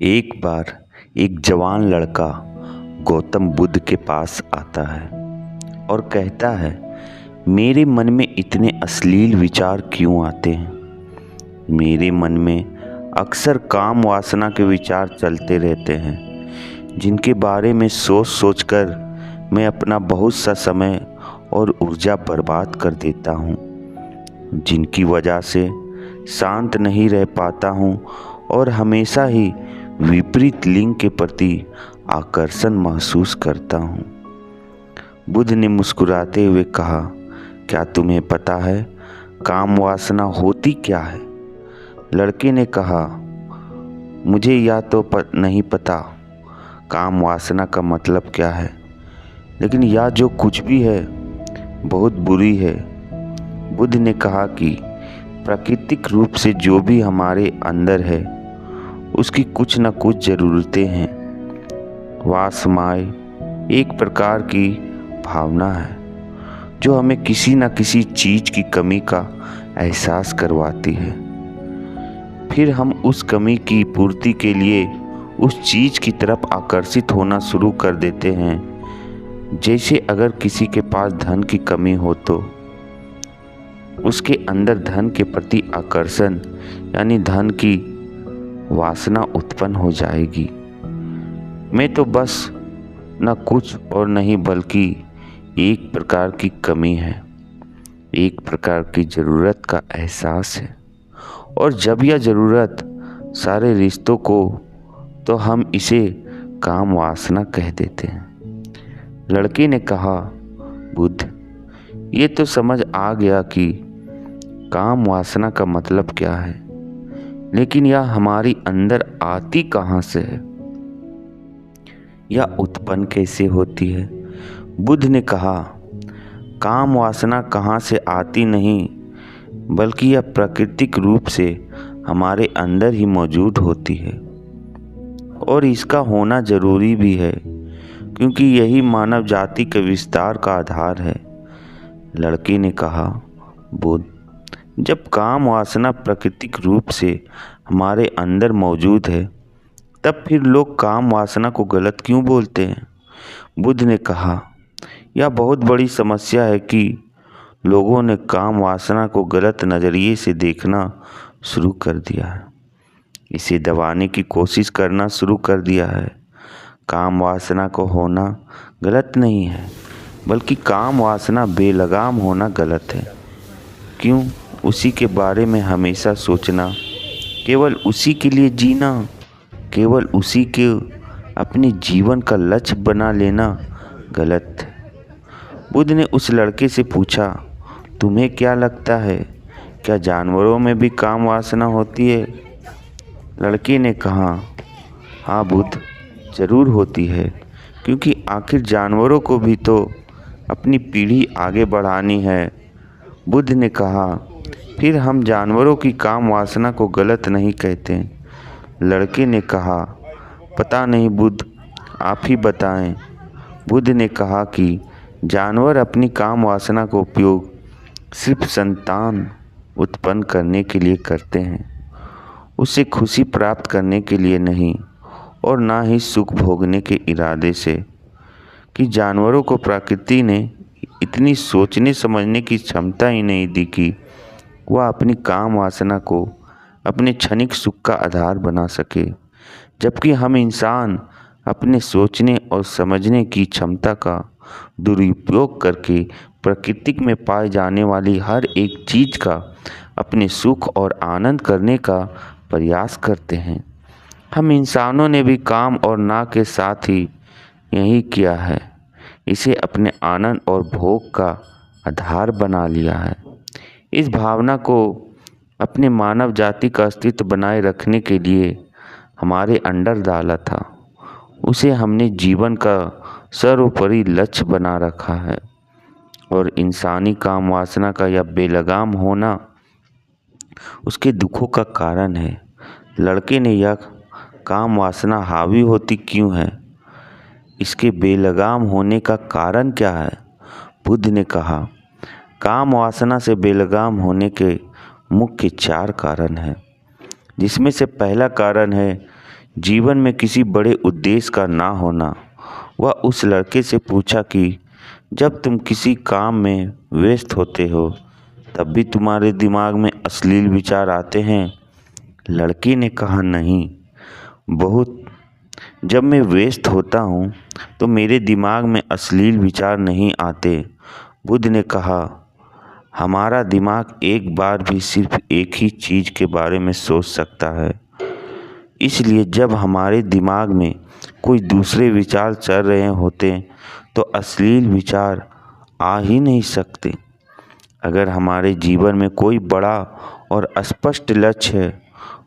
एक बार एक जवान लड़का गौतम बुद्ध के पास आता है और कहता है, मेरे मन में इतने अश्लील विचार क्यों आते हैं। मेरे मन में अक्सर काम वासना के विचार चलते रहते हैं, जिनके बारे में सोच सोचकर मैं अपना बहुत सा समय और ऊर्जा बर्बाद कर देता हूँ, जिनकी वजह से शांत नहीं रह पाता हूँ और हमेशा ही विपरीत लिंग के प्रति आकर्षण महसूस करता हूँ। बुद्ध ने मुस्कुराते हुए कहा, क्या तुम्हें पता है काम वासना होती क्या है? लड़के ने कहा, मुझे या तो नहीं पता काम वासना का मतलब क्या है, लेकिन यह जो कुछ भी है बहुत बुरी है। बुद्ध ने कहा कि प्राकृतिक रूप से जो भी हमारे अंदर है उसकी कुछ न कुछ ज़रूरतें हैं। वासनाएं एक प्रकार की भावना है जो हमें किसी न किसी चीज़ की कमी का एहसास करवाती है। फिर हम उस कमी की पूर्ति के लिए उस चीज़ की तरफ आकर्षित होना शुरू कर देते हैं। जैसे अगर किसी के पास धन की कमी हो तो उसके अंदर धन के प्रति आकर्षण यानी धन की वासना उत्पन्न हो जाएगी। मैं तो बस न कुछ और नहीं बल्कि एक प्रकार की कमी है, एक प्रकार की ज़रूरत का एहसास है, और जब यह ज़रूरत सारे रिश्तों को तो हम इसे काम वासना कह देते हैं। लड़के ने कहा, बुद्ध, ये तो समझ आ गया कि काम वासना का मतलब क्या है, लेकिन यह हमारी अंदर आती कहाँ से है, यह उत्पन्न कैसे होती है? बुद्ध ने कहा, काम वासना कहाँ से आती नहीं बल्कि यह प्राकृतिक रूप से हमारे अंदर ही मौजूद होती है, और इसका होना जरूरी भी है क्योंकि यही मानव जाति के विस्तार का आधार है। लड़के ने कहा, बुद्ध, जब काम वासना प्राकृतिक रूप से हमारे अंदर मौजूद है तब फिर लोग काम वासना को गलत क्यों बोलते हैं? बुद्ध ने कहा, यह बहुत बड़ी समस्या है कि लोगों ने काम वासना को गलत नज़रिए से देखना शुरू कर दिया है, इसे दबाने की कोशिश करना शुरू कर दिया है। काम वासना को होना गलत नहीं है, बल्कि काम वासना बेलगाम होना गलत है। क्यों? उसी के बारे में हमेशा सोचना, केवल उसी के लिए जीना, केवल उसी के अपने जीवन का लक्ष्य बना लेना गलत है। बुद्ध ने उस लड़के से पूछा, तुम्हें क्या लगता है, क्या जानवरों में भी काम वासना होती है? लड़के ने कहा, हाँ बुद्ध, ज़रूर होती है, क्योंकि आखिर जानवरों को भी तो अपनी पीढ़ी आगे बढ़ानी है। बुद्ध ने कहा, फिर हम जानवरों की काम वासना को गलत नहीं कहते। लड़के ने कहा, पता नहीं बुद्ध, आप ही बताएं। बुद्ध ने कहा कि जानवर अपनी काम वासना का उपयोग सिर्फ संतान उत्पन्न करने के लिए करते हैं, उससे खुशी प्राप्त करने के लिए नहीं, और ना ही सुख भोगने के इरादे से। कि जानवरों को प्रकृति ने इतनी सोचने समझने की क्षमता ही नहीं दी कि वह अपनी काम वासना को अपने क्षणिक सुख का आधार बना सके, जबकि हम इंसान अपने सोचने और समझने की क्षमता का दुरुपयोग करके प्रकृति में पाए जाने वाली हर एक चीज़ का अपने सुख और आनंद करने का प्रयास करते हैं। हम इंसानों ने भी काम और ना के साथ ही यही किया है, इसे अपने आनंद और भोग का आधार बना लिया है। इस भावना को अपने मानव जाति का अस्तित्व बनाए रखने के लिए हमारे अंदर डाला था, उसे हमने जीवन का सर्वोपरि लक्ष्य बना रखा है, और इंसानी काम वासना का यह बेलगाम होना उसके दुखों का कारण है। लड़के ने यह काम वासना हावी होती क्यों है, इसके बेलगाम होने का कारण क्या है? बुद्ध ने कहा, काम वासना से बेलगाम होने के मुख्य 4 कारण हैं, जिसमें से पहला कारण है जीवन में किसी बड़े उद्देश्य का ना होना। वह उस लड़के से पूछा कि जब तुम किसी काम में व्यस्त होते हो तब भी तुम्हारे दिमाग में अश्लील विचार आते हैं? लड़के ने कहा, नहीं, बहुत। जब मैं व्यस्त होता हूँ तो मेरे दिमाग में अश्लील विचार नहीं आते। बुद्ध ने कहा, हमारा दिमाग एक बार भी सिर्फ एक ही चीज़ के बारे में सोच सकता है। इसलिए जब हमारे दिमाग में कोई दूसरे विचार चल रहे होते तो अश्लील विचार आ ही नहीं सकते। अगर हमारे जीवन में कोई बड़ा और स्पष्ट लक्ष्य है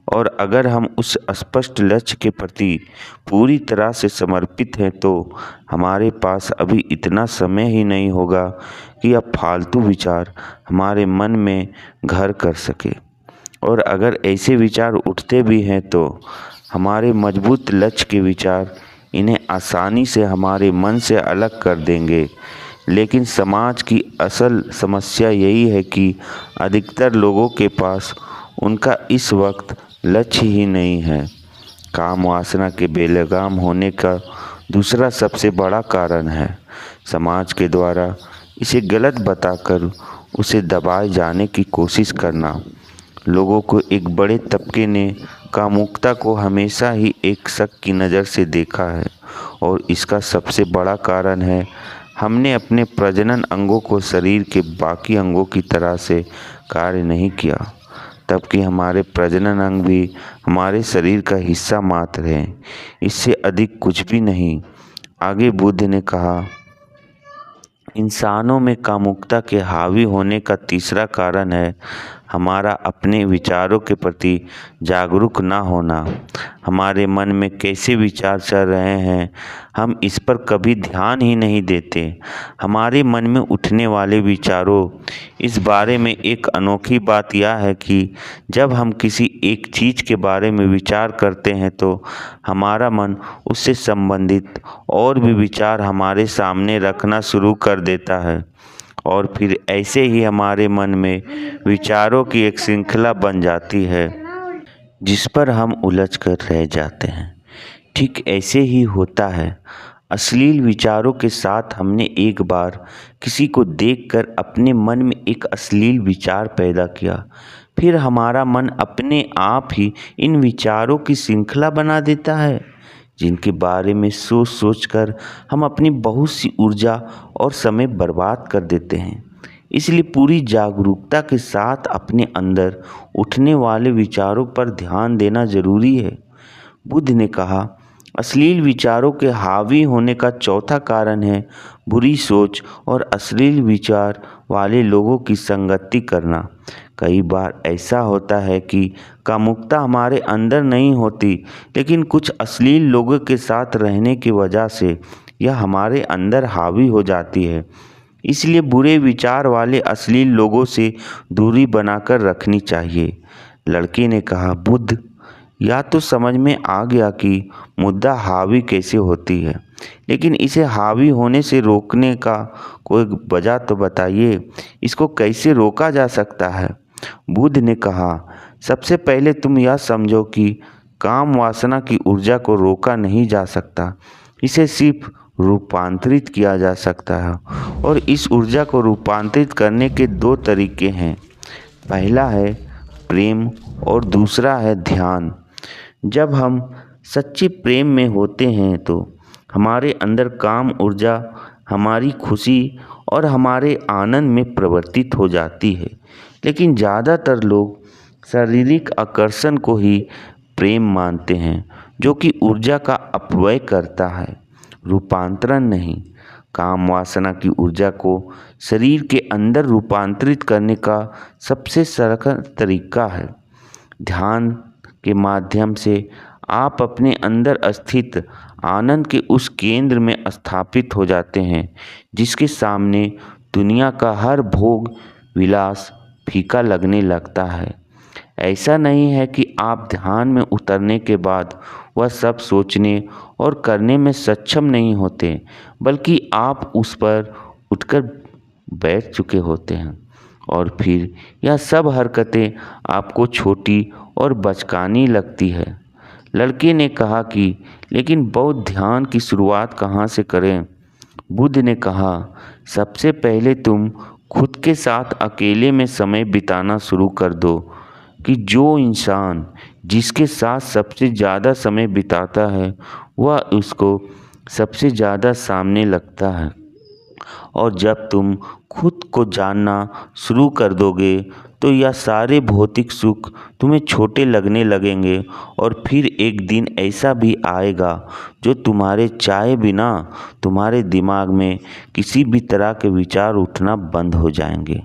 और अगर हम उस स्पष्ट लक्ष्य के प्रति पूरी तरह से समर्पित हैं तो हमारे पास अभी इतना समय ही नहीं होगा कि अब फालतू विचार हमारे मन में घर कर सके। और अगर ऐसे विचार उठते भी हैं तो हमारे मजबूत लक्ष्य के विचार इन्हें आसानी से हमारे मन से अलग कर देंगे। लेकिन समाज की असल समस्या यही है कि अधिकतर लोगों के पास उनका इस वक्त लक्ष्य ही नहीं है। काम वासना के बेलगाम होने का दूसरा सबसे बड़ा कारण है समाज के द्वारा इसे गलत बताकर उसे दबाए जाने की कोशिश करना। लोगों को एक बड़े तबके ने कामुकता को हमेशा ही एक शक की नज़र से देखा है और इसका सबसे बड़ा कारण है हमने अपने प्रजनन अंगों को शरीर के बाकी अंगों की तरह से कार्य नहीं किया, तबकि हमारे प्रजनन अंग भी हमारे शरीर का हिस्सा मात्र है, इससे अधिक कुछ भी नहीं। आगे बुद्ध ने कहा, इंसानों में कामुकता के हावी होने का तीसरा कारण है हमारा अपने विचारों के प्रति जागरूक ना होना। हमारे मन में कैसे विचार चल रहे हैं हम इस पर कभी ध्यान ही नहीं देते। हमारे मन में उठने वाले विचारों इस बारे में एक अनोखी बात यह है कि जब हम किसी एक चीज़ के बारे में विचार करते हैं तो हमारा मन उससे संबंधित और भी विचार हमारे सामने रखना शुरू कर देता है और फिर ऐसे ही हमारे मन में विचारों की एक श्रृंखला बन जाती है जिस पर हम उलझ कर रह जाते हैं। ठीक ऐसे ही होता है अश्लील विचारों के साथ। हमने एक बार किसी को देखकर अपने मन में एक अश्लील विचार पैदा किया, फिर हमारा मन अपने आप ही इन विचारों की श्रृंखला बना देता है जिनके बारे में सोच सोच कर हम अपनी बहुत सी ऊर्जा और समय बर्बाद कर देते हैं। इसलिए पूरी जागरूकता के साथ अपने अंदर उठने वाले विचारों पर ध्यान देना जरूरी है। बुद्ध ने कहा, अश्लील विचारों के हावी होने का चौथा कारण है बुरी सोच और अश्लील विचार वाले लोगों की संगति करना। कई बार ऐसा होता है कि कामुकता हमारे अंदर नहीं होती, लेकिन कुछ अश्लील लोगों के साथ रहने की वजह से यह हमारे अंदर हावी हो जाती है। इसलिए बुरे विचार वाले अश्लील लोगों से दूरी बनाकर रखनी चाहिए। लड़के ने कहा, बुद्ध, या तो समझ में आ गया कि मुद्दा हावी कैसे होती है, लेकिन इसे हावी होने से रोकने का कोई वजह तो बताइए, इसको कैसे रोका जा सकता है। बुद्ध ने कहा, सबसे पहले तुम यह समझो कि काम वासना की ऊर्जा को रोका नहीं जा सकता, इसे सिर्फ रूपांतरित किया जा सकता है और इस ऊर्जा को रूपांतरित करने के दो तरीके हैं। पहला है प्रेम और दूसरा है ध्यान। जब हम सच्चे प्रेम में होते हैं तो हमारे अंदर काम ऊर्जा हमारी खुशी और हमारे आनंद में परिवर्तित हो जाती है। लेकिन ज़्यादातर लोग शारीरिक आकर्षण को ही प्रेम मानते हैं, जो कि ऊर्जा का अपव्यय करता है, रूपांतरण नहीं। काम वासना की ऊर्जा को शरीर के अंदर रूपांतरित करने का सबसे सरल तरीका है ध्यान के माध्यम से। आप अपने अंदर स्थित आनंद के उस केंद्र में स्थापित हो जाते हैं जिसके सामने दुनिया का हर भोग विलास फीका लगने लगता है। ऐसा नहीं है कि आप ध्यान में उतरने के बाद वह सब सोचने और करने में सक्षम नहीं होते, बल्कि आप उस पर उठकर बैठ चुके होते हैं और फिर यह सब हरकतें आपको छोटी और बचकानी लगती है। लड़के ने कहा कि लेकिन बौद्ध ध्यान की शुरुआत कहाँ से करें? बुद्ध ने कहा, सबसे पहले तुम खुद के साथ अकेले में समय बिताना शुरू कर दो कि जो इंसान जिसके साथ सबसे ज़्यादा समय बिताता है वह उसको सबसे ज़्यादा सामने लगता है। और जब तुम खुद को जानना शुरू कर दोगे तो यह सारे भौतिक सुख तुम्हें छोटे लगने लगेंगे और फिर एक दिन ऐसा भी आएगा जो तुम्हारे चाहे बिना तुम्हारे दिमाग में किसी भी तरह के विचार उठना बंद हो जाएंगे।